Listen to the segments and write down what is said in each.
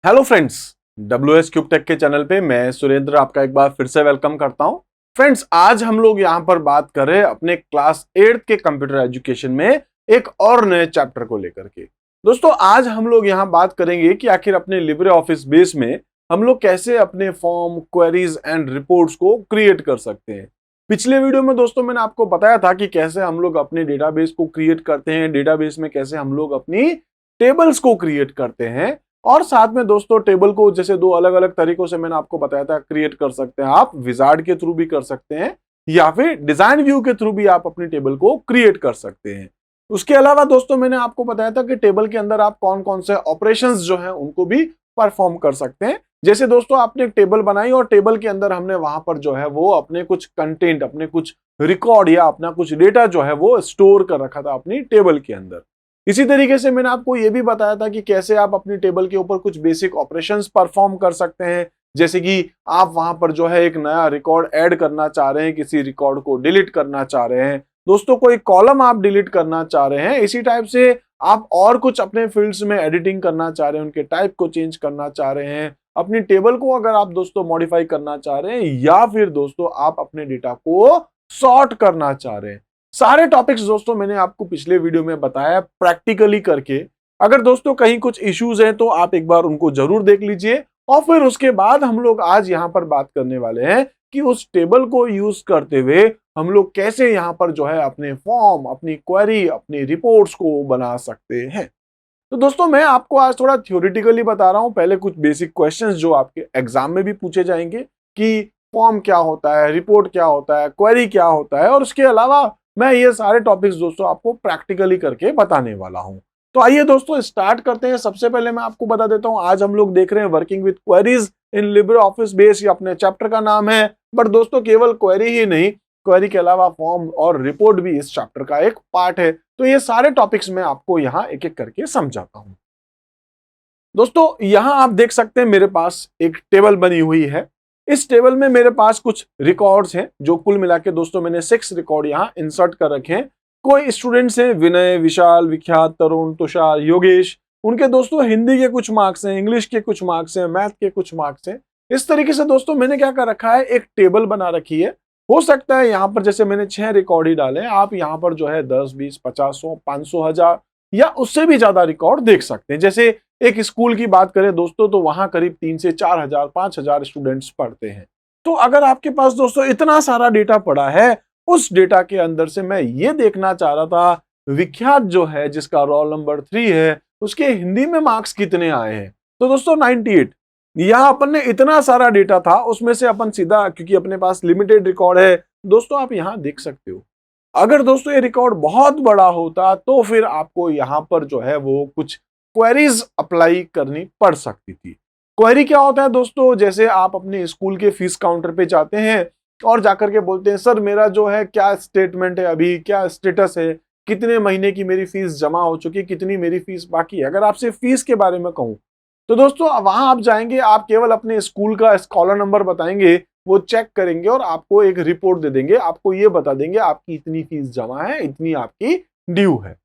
Hello friends, WS cube tech के channel पे मैं सुरेंद्र आपका एक बार फिर से वेलकम करता हूं। फ्रेंड्स, आज हम लोग यहां पर बात कर रहे हैं अपने क्लास 8 के कंप्यूटर एजुकेशन में एक और नए चैप्टर को लेकर के। दोस्तों, आज हम लोग यहां बात करेंगे कि आखिर अपने लिब्रे ऑफिस बेस में हम लोग कैसे अपने फॉर्म, क्वेरीज एंड रिपोर्ट्स को क्रिएट कर सकते हैं। पिछले वीडियो में दोस्तों मैंने आपको बताया था कि कैसे हम लोग अपने डेटाबेस को क्रिएट करते हैं, डेटाबेस में कैसे हम लोग अपनी टेबल्स को क्रिएट करते हैं, और साथ में दोस्तों टेबल को जैसे दो अलग अलग तरीकों से मैंने आपको बताया था क्रिएट कर सकते हैं। आप विजार्ड के थ्रू भी कर सकते हैं या फिर डिजाइन व्यू के थ्रू भी आप अपनी टेबल को क्रिएट कर सकते हैं। उसके अलावा दोस्तों मैंने आपको बताया था कि टेबल के अंदर आप कौन कौन से ऑपरेशंस जो हैं उनको भी परफॉर्म कर सकते हैं। जैसे दोस्तों आपने एक टेबल बनाई और टेबल के अंदर हमने वहां पर जो है वो अपने कुछ कंटेंट, अपने कुछ रिकॉर्ड या अपना कुछ डेटा जो है वो स्टोर कर रखा था अपनी टेबल के अंदर। इसी तरीके से मैंने आपको यह भी बताया था कि कैसे आप अपनी टेबल के ऊपर कुछ बेसिक ऑपरेशंस परफॉर्म कर सकते हैं। जैसे कि आप वहां पर जो है एक नया रिकॉर्ड ऐड करना चाह रहे हैं, किसी रिकॉर्ड को डिलीट करना चाह रहे हैं, दोस्तों कोई कॉलम आप डिलीट करना चाह रहे हैं। इसी टाइप से आप और कुछ अपने फील्ड्स में एडिटिंग करना चाह रहे हैं, उनके टाइप को चेंज करना चाह रहे हैं, अपनी टेबल को अगर आप दोस्तों मॉडिफाई करना चाह रहे हैं, या फिर दोस्तों आप अपने डेटा को सॉर्ट करना चाह रहे हैं। सारे टॉपिक्स दोस्तों मैंने आपको पिछले वीडियो में बताया प्रैक्टिकली करके। अगर दोस्तों कहीं कुछ इश्यूज हैं तो आप एक बार उनको जरूर देख लीजिए, और फिर उसके बाद हम लोग आज यहां पर बात करने वाले हैं कि उस टेबल को यूज करते हुए हम लोग कैसे यहां पर जो है अपने फॉर्म, अपनी क्वेरी, अपनी रिपोर्ट्स को बना सकते हैं। तो दोस्तों मैं आपको आज थोड़ा थ्योरेटिकली बता रहा हूं, पहले कुछ बेसिक क्वेश्चंस जो आपके एग्जाम में भी पूछे जाएंगे कि फॉर्म क्या होता है, रिपोर्ट क्या होता है, क्वेरी क्या होता है, और उसके अलावा मैं ये सारे टॉपिक्स दोस्तों आपको प्रैक्टिकली करके बताने वाला हूं। तो आइए दोस्तों स्टार्ट करते हैं। सबसे पहले मैं आपको बता देता हूं, आज हम लोग देख रहे हैं working with queries in Libre office base, ये अपने चैप्टर का नाम है। बट दोस्तों केवल क्वेरी ही नहीं, क्वेरी के अलावा फॉर्म और रिपोर्ट भी इस चैप्टर का एक पार्ट है। तो ये सारे टॉपिक्स मैं आपको यहाँ एक एक करके समझाता हूं। दोस्तों यहां आप देख सकते हैं मेरे पास एक टेबल बनी हुई है। इस टेबल में मेरे पास कुछ रिकॉर्ड्स हैं, जो कुल मिला के दोस्तों मैंने 6 रिकॉर्ड यहाँ इंसर्ट कर रखे हैं। कोई स्टूडेंट्स हैं, विनय, विशाल, विख्यात, तरुण, तुषार, योगेश, उनके दोस्तों हिंदी के कुछ मार्क्स हैं, इंग्लिश के कुछ मार्क्स हैं, मैथ के कुछ मार्क्स हैं। इस तरीके से दोस्तों मैंने क्या कर रखा है, एक टेबल बना रखी है। हो सकता है यहाँ पर जैसे मैंने 6 रिकॉर्ड ही डाले, आप यहाँ पर जो है 10, 20, 50, 100, 500, 1000 या उससे भी ज्यादा रिकॉर्ड देख सकते हैं। जैसे एक स्कूल की बात करें दोस्तों तो वहां करीब 3 से 4000, 5000 स्टूडेंट्स पढ़ते हैं। तो अगर आपके पास दोस्तों इतना सारा डेटा पड़ा है, उस डेटा के अंदर से मैं ये देखना चाह रहा था विख्यात जो है, जिसका रोल नंबर 3 है, उसके हिंदी में मार्क्स कितने आए हैं। तो दोस्तों 98। यहां अपन ने इतना सारा डेटा था, उसमें से अपन सीधा, क्योंकि अपने पास लिमिटेड रिकॉर्ड है दोस्तों, आप यहां देख सकते हो। अगर दोस्तों ये रिकॉर्ड बहुत बड़ा होता तो फिर आपको यहां पर जो है वो कुछ क्वेरीज अप्लाई करनी पड़ सकती थी। क्वेरी क्या होता है दोस्तों, जैसे आप अपने स्कूल के फीस काउंटर पे जाते हैं और जाकर के बोलते हैं सर मेरा जो है क्या स्टेटमेंट है, अभी क्या स्टेटस है, कितने महीने की मेरी फीस जमा हो चुकी है, कितनी मेरी फीस बाकी है। अगर आपसे फीस के बारे में कहूं तो दोस्तों वहां आप जाएंगे, आप केवल अपने स्कूल का स्कॉलर नंबर बताएंगे, वो चेक करेंगे और आपको एक रिपोर्ट दे देंगे, आपको ये बता देंगे आपकी इतनी फीस जमा है, इतनी आपकी ड्यू है।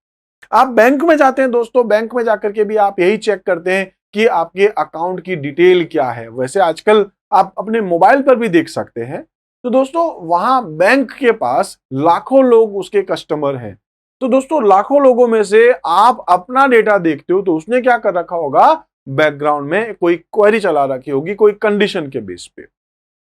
आप बैंक में जाते हैं दोस्तों, बैंक में जाकर के भी आप यही चेक करते हैं कि आपके अकाउंट की डिटेल क्या है। वैसे आजकल आप अपने मोबाइल पर भी देख सकते हैं। तो दोस्तों वहां बैंक के पास लाखों लोग उसके कस्टमर हैं। तो दोस्तों लाखों लोगों में से आप अपना डेटा देखते हो, तो उसने क्या कर रखा होगा, बैकग्राउंड में कोई क्वेरी चला रखी होगी, कोई कंडीशन के बेस पे।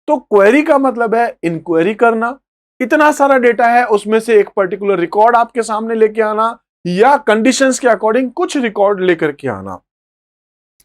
तो क्वेरी का मतलब है इंक्वायरी करना। इतना सारा डेटा है, उसमें से एक पर्टिकुलर रिकॉर्ड आपके सामने लेके आना, या कंडीशंस के अकॉर्डिंग कुछ रिकॉर्ड लेकर के आना।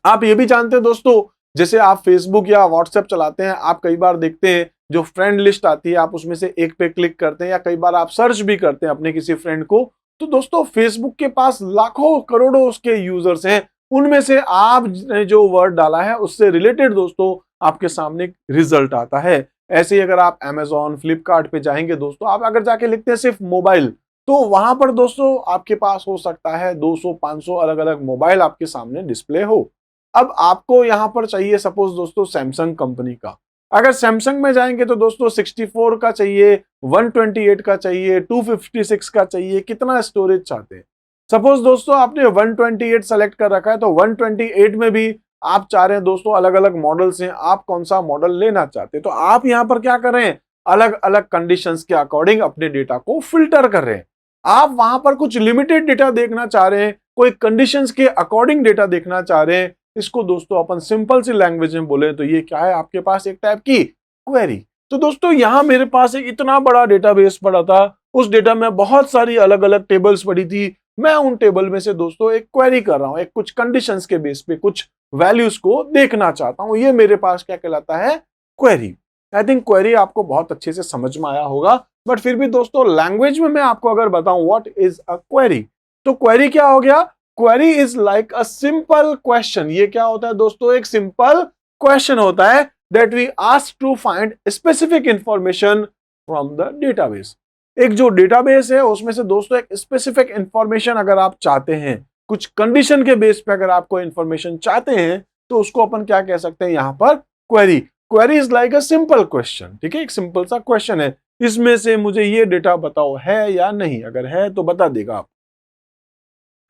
आप ये भी जानते हैं दोस्तों, जैसे आप फेसबुक या व्हाट्सएप चलाते हैं, आप कई बार देखते हैं जो फ्रेंड लिस्ट आती है, आप उसमें से एक पे क्लिक करते हैं, या कई बार आप सर्च भी करते हैं अपने किसी फ्रेंड को। तो दोस्तों फेसबुक के पास लाखों करोड़ों उसके यूजर्स हैं, उनमें से आपने जो वर्ड डाला है उससे रिलेटेड दोस्तों आपके सामने रिजल्ट आता है। ऐसे ही अगर आप Amazon, फ्लिपकार्ट पे जाएंगे दोस्तों, आप अगर जाके लिखते हैं सिर्फ मोबाइल, तो वहां पर दोस्तों आपके पास हो सकता है 200, 500 अलग अलग मोबाइल आपके सामने डिस्प्ले हो। अब आपको यहां पर चाहिए सपोज दोस्तों सैमसंग कंपनी का, अगर सैमसंग में जाएंगे तो दोस्तों 64 का चाहिए, 128 का चाहिए, 256 का चाहिए, कितना स्टोरेज चाहते हैं। सपोज दोस्तों आपने 128 सेलेक्ट कर रखा है, तो 128 में भी आप चाह रहे हैं दोस्तों अलग अलग मॉडल्स हैं, आप कौन सा मॉडल लेना चाहते हैं, तो आप यहां पर क्या कर रहे हैं, अलग अलग कंडीशंस के अकॉर्डिंग अपने डेटा को फिल्टर कर रहे हैं। आप वहां पर कुछ लिमिटेड डेटा देखना चाह रहे हैं, कोई कंडीशंस के अकॉर्डिंग डेटा देखना चाह रहे हैं, इसको दोस्तों अपन सिंपल सी लैंग्वेज में बोले तो ये क्या है, आपके पास एक टाइप की क्वेरी। तो दोस्तों यहां मेरे पास एक इतना बड़ा डेटाबेस पड़ा था, उस डेटा में बहुत सारी अलग अलग टेबल्स पड़ी थी, मैं उन टेबल में से दोस्तों एक क्वेरी कर रहा हूं, एक कुछ कंडीशंस के बेस पे कुछ वैल्यूज को देखना चाहता हूं, ये मेरे पास क्या कहलाता है, क्वेरी। आई थिंक क्वेरी आपको बहुत अच्छे से समझ में आया होगा, बट फिर भी दोस्तों लैंग्वेज में मैं आपको अगर बताऊं व्हाट इज अ क्वेरी, तो क्वेरी क्या हो गया, query is like a simple question. ये क्या होता है दोस्तों, एक सिंपल क्वेश्चन होता है that we ask to find specific information from the database. एक जो डेटाबेस है उसमें से दोस्तों एक स्पेसिफिक इंफॉर्मेशन अगर आप चाहते हैं, कुछ कंडीशन के बेस पे अगर आपको इंफॉर्मेशन चाहते हैं, तो उसको अपन क्या कह सकते हैं यहां पर, query. Query is like a simple question, ठीक है, एक सिंपल सा क्वेश्चन है, इसमें से मुझे ये डेटा बताओ है या नहीं, अगर है तो बता देगा आप।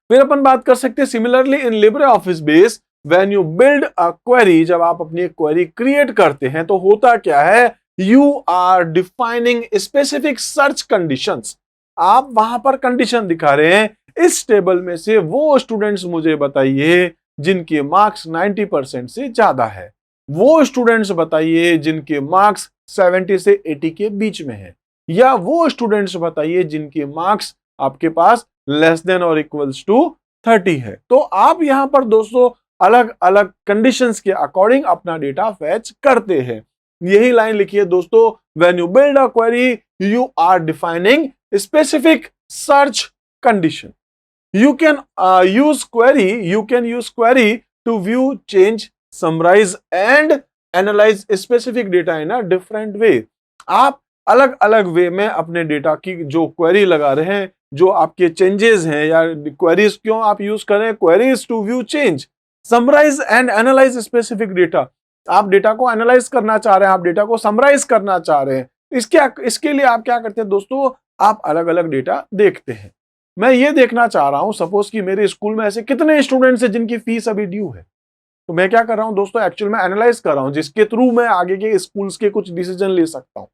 फिर अपन बात कर सकते हैं similarly in Libre office base when you build a query, जब आप अपनी एक क्वेरी क्रिएट करते हैं तो होता क्या है, you are defining specific search conditions. आप वहां पर कंडीशन दिखा रहे हैं, इस टेबल में से वो स्टूडेंट्स मुझे बताइए जिनके मार्क्स 90% से ज्यादा है, वो स्टूडेंट्स बताइए जिनके मार्क्स 70 से 80 के बीच में है, या वो स्टूडेंट्स बताइए जिनके मार्क्स आपके पास लेस देन और इक्वल्स टू 30 है। तो आप यहां पर दोस्तों अलग अलग कंडीशंस के अकॉर्डिंग अपना डेटा फैच करते हैं। यही लाइन लिखिए दोस्तों, when you build a query you are defining specific search condition. You can use query to view, change, summarize and analyze specific data in a different way। आप अलग अलग वे में अपने डेटा की जो क्वेरी लगा रहे हैं, जो आपके चेंजेस हैं, या क्वेरीज क्यों आप यूज कर रहे हैं, queries to view, change, summarise and analyse specific data. आप डेटा को एनालाइज करना चाह रहे हैं, आप डेटा को समराइज करना चाह रहे हैं, इसके लिए आप क्या करते हैं दोस्तों, आप अलग अलग डेटा देखते हैं। मैं ये देखना चाह रहा हूं सपोज कि मेरे स्कूल में ऐसे कितने स्टूडेंट्स हैं जिनकी फीस अभी ड्यू है, तो मैं क्या कर रहा हूं दोस्तों, एक्चुअल में एनालाइज कर रहा हूं, जिसके थ्रू मैं आगे के स्कूल्स के कुछ डिसीजन ले सकता हूं।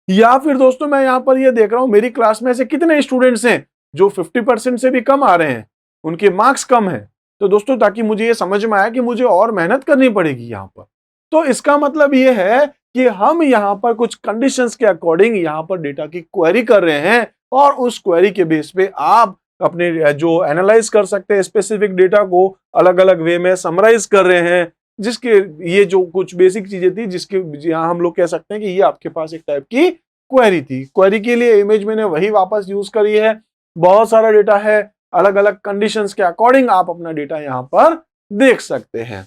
या फिर दोस्तों मैं यहां पर ये देख रहा हूं मेरी क्लास में ऐसे कितने स्टूडेंट्स हैं जो 50% से भी कम आ रहे हैं, उनके मार्क्स कम है, तो दोस्तों ताकि मुझे ये समझ में आया कि मुझे और मेहनत करनी पड़ेगी यहां पर। तो इसका मतलब ये है कि हम यहां पर कुछ कंडीशंस के अकॉर्डिंग यहां पर डेटा की क्वेरी कर रहे हैं, और उस क्वेरी के बेस पे आप अपने जो एनालाइज कर सकते हैं स्पेसिफिक डेटा को, अलग अलग वे में समराइज कर रहे हैं, जिसके ये जो कुछ बेसिक चीजें थी जिसके यहां हम लोग कह सकते हैं कि ये आपके पास एक टाइप की क्वेरी थी। क्वेरी के लिए इमेज मैंने वही वापस यूज करी है, बहुत सारा डेटा है, अलग अलग कंडीशंस के अकॉर्डिंग आप अपना डेटा यहां पर देख सकते हैं।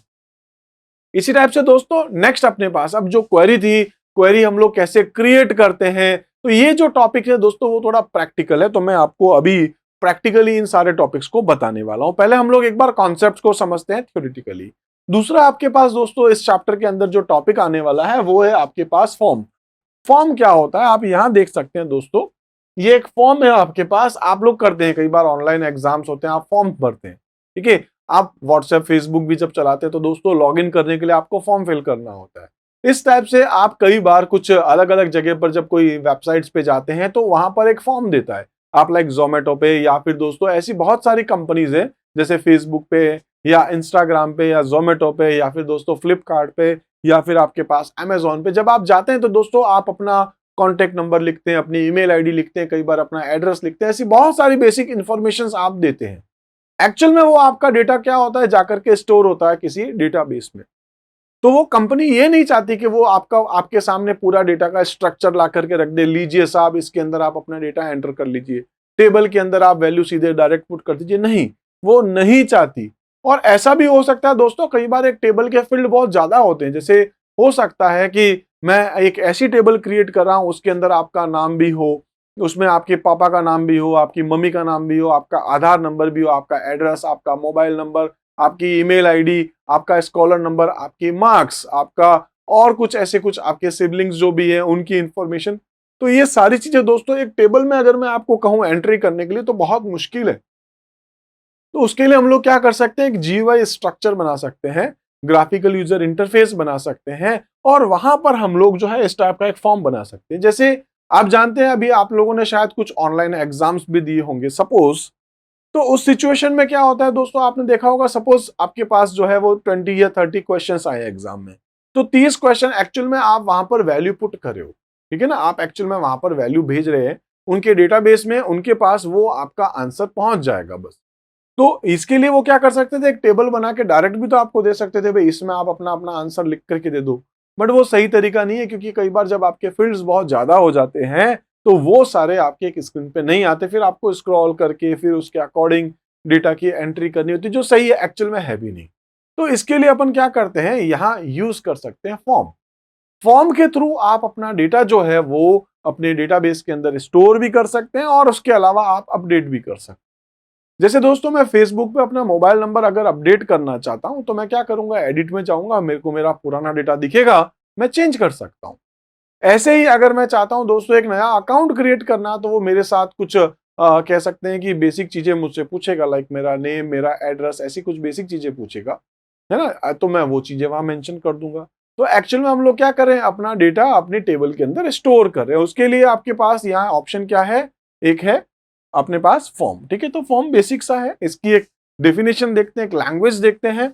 इसी टाइप से दोस्तों नेक्स्ट अपने पास अब जो क्वेरी थी, क्वेरी हम लोग कैसे क्रिएट करते हैं, तो ये जो टॉपिक है दोस्तों वो थोड़ा प्रैक्टिकल है, तो मैं आपको अभी प्रैक्टिकली इन सारे टॉपिक्स को बताने वाला हूं। पहले हम लोग एक बार कॉन्सेप्ट्स को समझते हैं थ्योरेटिकली। दूसरा आपके पास दोस्तों इस चैप्टर के अंदर जो टॉपिक आने वाला है वो है आपके पास फॉर्म। फॉर्म क्या होता है आप यहां देख सकते हैं दोस्तों, ये एक फॉर्म है आपके पास, आप लोग करते हैं कई बार ऑनलाइन एग्जाम्स होते हैं, आप फॉर्म भरते हैं, ठीक है, आप व्हाट्सएप फेसबुक भी जब चलाते हैं तो दोस्तों लॉगिन करने के लिए आपको फॉर्म फिल करना होता है। इस टाइप से आप कई बार कुछ अलग अलग जगह पर जब कोई वेबसाइट्स पे जाते हैं तो वहां पर एक फॉर्म देता है, आप लाइक जोमेटो पे या फिर दोस्तों ऐसी बहुत सारी कंपनीज है जैसे फेसबुक पे या इंस्टाग्राम पे या जोमेटो पे या फिर दोस्तों फ्लिपकार्ट पे या फिर आपके पास अमेजोन पे, जब आप जाते हैं तो दोस्तों आप अपना कॉन्टेक्ट नंबर लिखते हैं, अपनी ईमेल आईडी लिखते हैं, कई बार अपना एड्रेस लिखते हैं, ऐसी बहुत सारी बेसिक इंफॉर्मेशन आप देते हैं। एक्चुअल में वो आपका डेटा क्या होता है, जाकर के स्टोर होता है किसी डेटाबेस में। तो वो कंपनी ये नहीं चाहती कि वो आपके सामने पूरा डेटा का स्ट्रक्चर ला करके रख दे, लीजिए साहब इसके अंदर आप अपना डेटा एंटर कर लीजिए, टेबल के अंदर आप वैल्यू सीधे डायरेक्ट पुट कर दीजिए, नहीं, वो नहीं चाहती। और ऐसा भी हो सकता है दोस्तों कई बार एक टेबल के फील्ड बहुत ज्यादा होते हैं, जैसे हो सकता है कि मैं एक ऐसी टेबल क्रिएट कर रहा हूं उसके अंदर आपका नाम भी हो, उसमें आपके पापा का नाम भी हो, आपकी मम्मी का नाम भी हो, आपका आधार नंबर भी हो, आपका एड्रेस, आपका मोबाइल नंबर, आपकी ईमेल आईडी, आपका स्कॉलर नंबर, आपके मार्क्स, आपका और कुछ ऐसे कुछ आपके सिबलिंग्स जो भी हैं उनकी इंफॉर्मेशन। तो ये सारी चीजें दोस्तों एक टेबल में अगर मैं आपको कहूं एंट्री करने के लिए तो बहुत मुश्किल है। तो उसके लिए हम लोग क्या कर सकते हैं, एक जीयूआई स्ट्रक्चर बना सकते हैं ग्राफिकल यूजर इंटरफेस बना सकते हैं और वहां पर हम लोग जो है इस टाइप का एक फॉर्म बना सकते हैं। जैसे आप जानते हैं अभी आप लोगों ने शायद कुछ ऑनलाइन एग्जाम्स भी दिए होंगे सपोज, तो उस सिचुएशन में क्या होता है दोस्तों, आपने देखा होगा सपोज आपके पास जो है वो 20 या 30 क्वेश्चंस आए एग्जाम में, तो 30 क्वेश्चन एक्चुअल में आप वहां पर वैल्यू पुट कर रहे हो, ठीक है ना, आप एक्चुअल में वहां पर वैल्यू भेज रहे हैं उनके डेटाबेस में, उनके पास वो आपका आंसर पहुंच जाएगा बस। तो इसके लिए वो क्या कर सकते थे, एक टेबल बना के डायरेक्ट भी तो आपको दे सकते थे, भाई इसमें आप अपना अपना आंसर लिख करके दे दो, बट वो सही तरीका नहीं है, क्योंकि कई बार जब आपके फील्ड्स बहुत ज्यादा हो जाते हैं तो वो सारे आपके एक स्क्रीन पे नहीं आते, फिर आपको स्क्रॉल करके फिर उसके अकॉर्डिंग डेटा की एंट्री करनी होती है, जो सही है एक्चुअल में है भी नहीं। तो इसके लिए अपन क्या करते हैं, यहाँ यूज कर सकते हैं फॉर्म। फॉर्म के थ्रू आप अपना डेटा जो है वो अपने डेटाबेस के अंदर स्टोर भी कर सकते हैं और उसके अलावा आप अपडेट भी कर सकते हैं। जैसे दोस्तों मैं फेसबुक पे अपना मोबाइल नंबर अगर अपडेट करना चाहता हूं तो मैं क्या करूंगा, एडिट में जाऊंगा, मेरे को मेरा पुराना डेटा दिखेगा, मैं चेंज कर सकता हूं। ऐसे ही अगर मैं चाहता हूं दोस्तों एक नया अकाउंट क्रिएट करना, तो वो मेरे साथ कुछ कह सकते हैं कि बेसिक चीजें मुझसे पूछेगा, लाइक मेरा नेम, मेरा एड्रेस, ऐसी कुछ बेसिक चीजें पूछेगा, है ना, तो मैं वो चीजें वहां मेंशन कर दूंगा। तो एक्चुअल में हम लोग क्या कर रहे हैं, अपना डेटा अपने टेबल के अंदर स्टोर कर रहे हैं। उसके लिए आपके पास यहाँ ऑप्शन क्या है, एक है अपने पास फॉर्म, ठीक है। तो फॉर्म बेसिक सा है, इसकी एक डेफिनेशन देखते हैं, एक लैंग्वेज देखते हैं।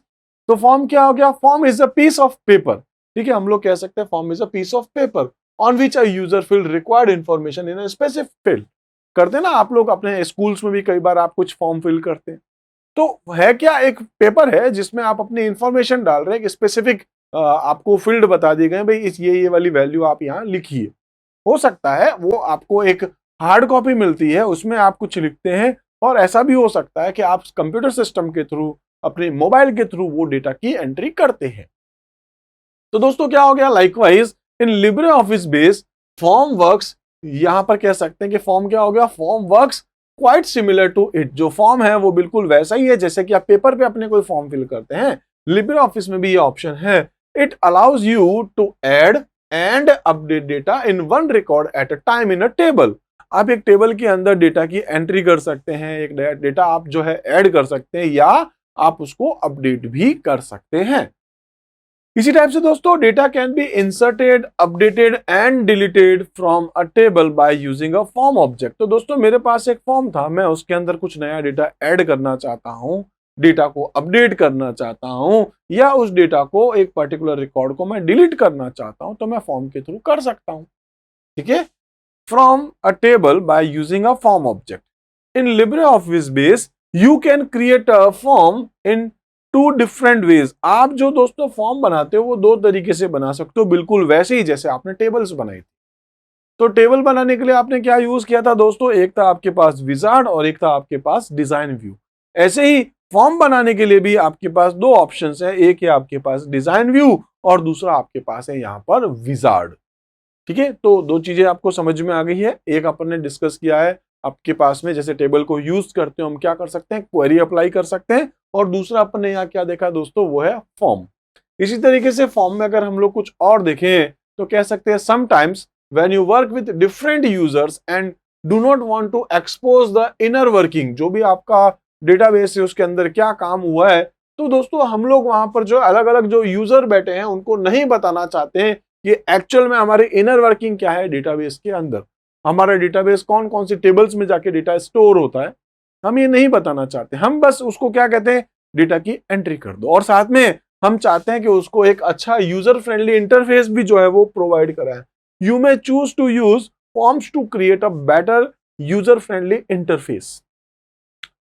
तो फॉर्म क्या हो गया, form is a piece of paper, ठीक है, हम लोग कह सकते हैं form is a piece of paper on which a user field required information in a specific field. करते हैं ना आप लोग अपने स्कूल्स में भी, कई बार आप कुछ फॉर्म फिल करते हैं, तो है क्या, एक पेपर है जिसमें आप अपनी इंफॉर्मेशन डाल रहे हैं, एक स्पेसिफिक आपको फील्ड बता दिए गए, भाई इस ये वाली वैल्यू आप यहाँ लिखिए। हो सकता है वो आपको एक हार्ड कॉपी मिलती है, उसमें आप कुछ लिखते हैं, और ऐसा भी हो सकता है कि आप कंप्यूटर सिस्टम के थ्रू, अपने मोबाइल के थ्रू वो डेटा की एंट्री करते हैं। तो दोस्तों क्या हो गया, लाइकवाइज इन Libre office base form works, यहां पर कह सकते हैं कि फॉर्म क्या हो गया, form works quite similar to it. जो फॉर्म है वो बिल्कुल वैसा ही है जैसे कि आप पेपर पे अपने कोई फॉर्म फिल करते हैं, लिब्रे ऑफिस में भी ये ऑप्शन है। It allows you to add and update data in one record at a time in a table. आप एक टेबल के अंदर डेटा की एंट्री कर सकते हैं, एक डेटा आप जो है ऐड कर सकते हैं, या आप उसको अपडेट भी कर सकते हैं। इसी टाइप से दोस्तों data can be inserted, updated and deleted from a table by using a form object. तो दोस्तों मेरे पास एक फॉर्म था, मैं उसके अंदर कुछ नया डेटा ऐड करना चाहता हूं, डेटा को अपडेट करना चाहता हूं, या उस डेटा को, एक पर्टिकुलर रिकॉर्ड को मैं डिलीट करना चाहता हूं, तो मैं फॉर्म के थ्रू कर सकता हूं, ठीक है, from a table by using a form object. In LibreOffice base you can create a form in two different ways. आप जो दोस्तों फॉर्म बनाते हो वो दो तरीके से बना सकते हो, बिल्कुल वैसे ही जैसे आपने टेबल्स बनाई थी। तो टेबल बनाने के लिए आपने क्या यूज किया था दोस्तों, एक था आपके पास विजार्ड और एक था आपके पास डिजाइन व्यू। ऐसे ही फॉर्म बनाने के लिए भी आपके पास दो ऑप्शंस है, एक है आपके पास डिजाइन व्यू और दूसरा आपके पास है यहाँ पर विजार्ड, ठीक है। तो दो चीजें आपको समझ में आ गई है, एक अपन ने डिस्कस किया है आपके पास में जैसे टेबल को यूज करते हो हम क्या कर सकते हैं, क्वेरी अप्लाई कर सकते हैं, और दूसरा अपन ने यहाँ क्या देखा दोस्तों, वो है फॉर्म। इसी तरीके से फॉर्म में अगर हम लोग कुछ और देखें तो कह सकते हैं sometimes when you work with different users and do not want to expose the inner working, जो भी आपका डेटाबेस है उसके अंदर क्या काम हुआ है, तो दोस्तों हम लोग वहां पर जो अलग अलग जो यूजर बैठे हैं उनको नहीं बताना चाहते हैं कि एक्चुअल में हमारे इनर वर्किंग क्या है डेटाबेस के अंदर, हमारा डेटाबेस कौन कौन सी टेबल्स में जाके डेटा स्टोर होता है, हम ये नहीं बताना चाहते। हम बस उसको क्या कहते हैं, डेटा की एंट्री कर दो, और साथ में हम चाहते हैं कि उसको एक अच्छा यूजर फ्रेंडली इंटरफेस भी जो है वो प्रोवाइड कराए। You may choose to use forms to create a better user friendly interface,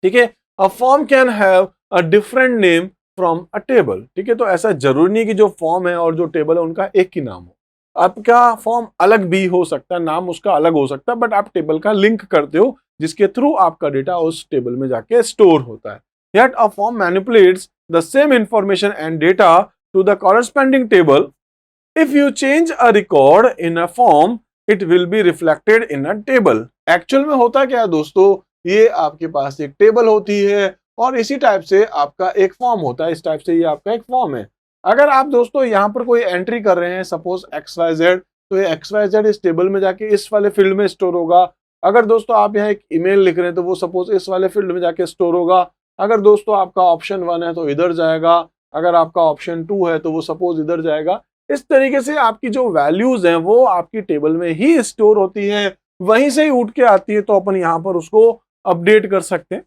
ठीक है। A form can have a different name from a table, ठीक है। तो ऐसा जरूरी नहीं कि जो फॉर्म है और जो टेबल है उनका एक ही नाम हो, आपका फॉर्म अलग भी हो सकता है, नाम उसका अलग हो सकता है, बट आप टेबल का लिंक करते हो जिसके थ्रू आपका डेटा उस टेबल में जाके स्टोर होता है। Yet a form manipulates the same information and data to the corresponding table. If you change a record in a form, it will be reflected in a table. Actual में होता क्या है दोस्तों, ये आपके पास एक टेबल होती है और इसी टाइप से आपका एक फॉर्म होता है, इस टाइप से ये आपका एक फॉर्म है। अगर आप दोस्तों यहाँ पर कोई एंट्री कर रहे हैं सपोज XYZ, तो ये XYZ इस टेबल में जाके इस वाले फील्ड में स्टोर होगा। अगर दोस्तों आप यहाँ एक ईमेल लिख रहे हैं तो वो सपोज इस वाले फील्ड में जाके स्टोर होगा। अगर दोस्तों आपका ऑप्शन 1 है तो इधर जाएगा, अगर आपका ऑप्शन 2 है तो वो सपोज इधर जाएगा। इस तरीके से आपकी जो वैल्यूज हैं वो आपकी टेबल में ही स्टोर होती है, वहीं से ही उठ के आती है, तो अपन यहाँ पर उसको अपडेट कर सकते हैं।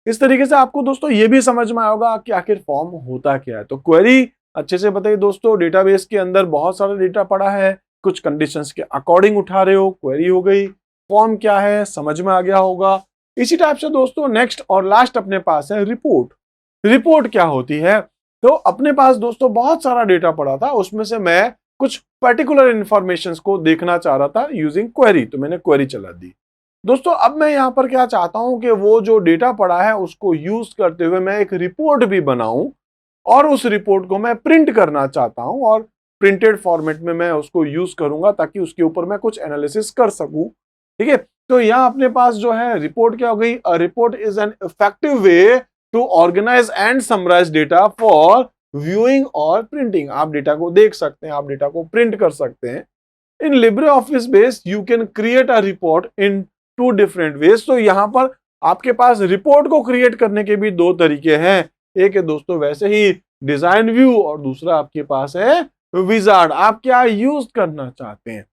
इस तरीके से आपको दोस्तों ये भी समझ में आएगा कि आखिर फॉर्म होता क्या है। तो क्वेरी अच्छे से बताइए दोस्तों, डेटाबेस के अंदर बहुत सारा डेटा पड़ा है, कुछ कंडीशंस के अकॉर्डिंग उठा रहे हो, क्वेरी हो गई। फॉर्म क्या है समझ में आ गया होगा। इसी टाइप से दोस्तों नेक्स्ट और लास्ट अपने पास है रिपोर्ट। रिपोर्ट क्या होती है? तो अपने पास दोस्तों बहुत सारा डेटा पड़ा था, उसमें से मैं कुछ पर्टिकुलर इंफॉर्मेशन को देखना चाह रहा था यूजिंग क्वेरी, तो मैंने क्वेरी चला दी। दोस्तों अब मैं यहाँ पर क्या चाहता हूं कि वो जो डेटा पड़ा है उसको यूज करते हुए मैं एक रिपोर्ट भी बनाऊं, और उस रिपोर्ट को मैं प्रिंट करना चाहता हूं, और प्रिंटेड फॉर्मेट में मैं उसको यूज करूंगा ताकि उसके ऊपर मैं कुछ एनालिसिस कर सकूं। ठीक है, तो यहाँ अपने पास जो है रिपोर्ट क्या हो गई? A report is an effective way to organise and summarise data for viewing और प्रिंटिंग। आप डेटा को देख सकते हैं, आप डेटा को प्रिंट कर सकते हैं। इन LibreOffice base you can create a report in 2 different ways. तो यहाँ पर आपके पास रिपोर्ट को क्रिएट करने के भी 2 तरीके हैं। एक है दोस्तों वैसे ही डिजाइन व्यू, और दूसरा आपके पास है विजार्ड। आप क्या यूज करना चाहते हैं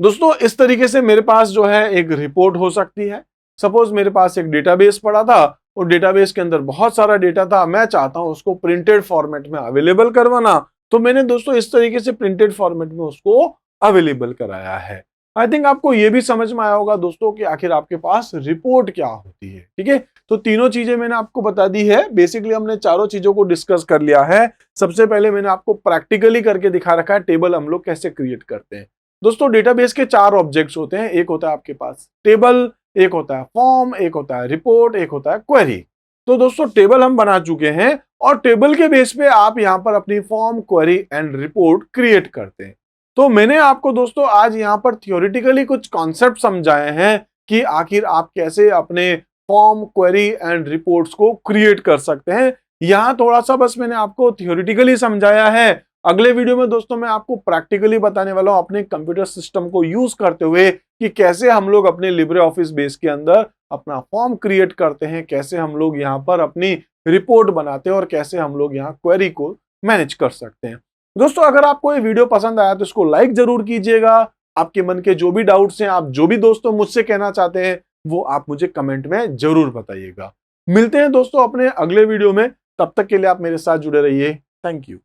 दोस्तों? इस तरीके से मेरे पास जो है एक रिपोर्ट हो सकती है। सपोज मेरे पास एक डेटाबेस पड़ा था और डेटाबेस के अंदर बहुत सारा डेटा था, मैं चाहता हूं उसको प्रिंटेड फॉर्मेट में अवेलेबल करवाना, तो मैंने दोस्तों इस तरीके से प्रिंटेड फॉर्मेट में उसको अवेलेबल कराया है। आई थिंक आपको यह भी समझ में आया होगा दोस्तों कि आखिर आपके पास रिपोर्ट क्या होती है। ठीक है, तो तीनों चीजें मैंने आपको बता दी है। बेसिकली हमने चारों चीजों को डिस्कस कर लिया है। सबसे पहले मैंने आपको प्रैक्टिकली करके दिखा रखा है टेबल हम लोग कैसे क्रिएट करते हैं। दोस्तों डेटाबेस के 4 ऑब्जेक्ट्स होते हैं। एक होता है आपके पास टेबल, एक होता है फॉर्म, एक होता है रिपोर्ट, एक होता है क्वेरी। तो दोस्तों टेबल हम बना चुके हैं, और टेबल के बेस पे आप यहां पर अपनी form, query and report create करते हैं। तो मैंने आपको दोस्तों आज यहां पर थियोरिटिकली कुछ कॉन्सेप्ट समझाए हैं कि आखिर आप कैसे अपने फॉर्म, क्वेरी एंड रिपोर्ट्स को क्रिएट कर सकते हैं। यहां थोड़ा सा बस मैंने आपको थियोरिटिकली समझाया है। अगले वीडियो में दोस्तों मैं आपको प्रैक्टिकली बताने वाला हूं अपने कंप्यूटर सिस्टम को यूज करते हुए कि कैसे हम लोग अपने LibreOffice बेस के अंदर अपना फॉर्म क्रिएट करते हैं, कैसे हम लोग यहाँ पर अपनी रिपोर्ट बनाते हैं, और कैसे हम लोग यहाँ क्वेरी को मैनेज कर सकते हैं। दोस्तों अगर आपको ये वीडियो पसंद आया तो इसको लाइक जरूर कीजिएगा। आपके मन के जो भी डाउट्स हैं, आप जो भी दोस्तों मुझसे कहना चाहते हैं, वो आप मुझे कमेंट में जरूर बताइएगा। मिलते हैं दोस्तों अपने अगले वीडियो में, तब तक के लिए आप मेरे साथ जुड़े रहिए। Thank you.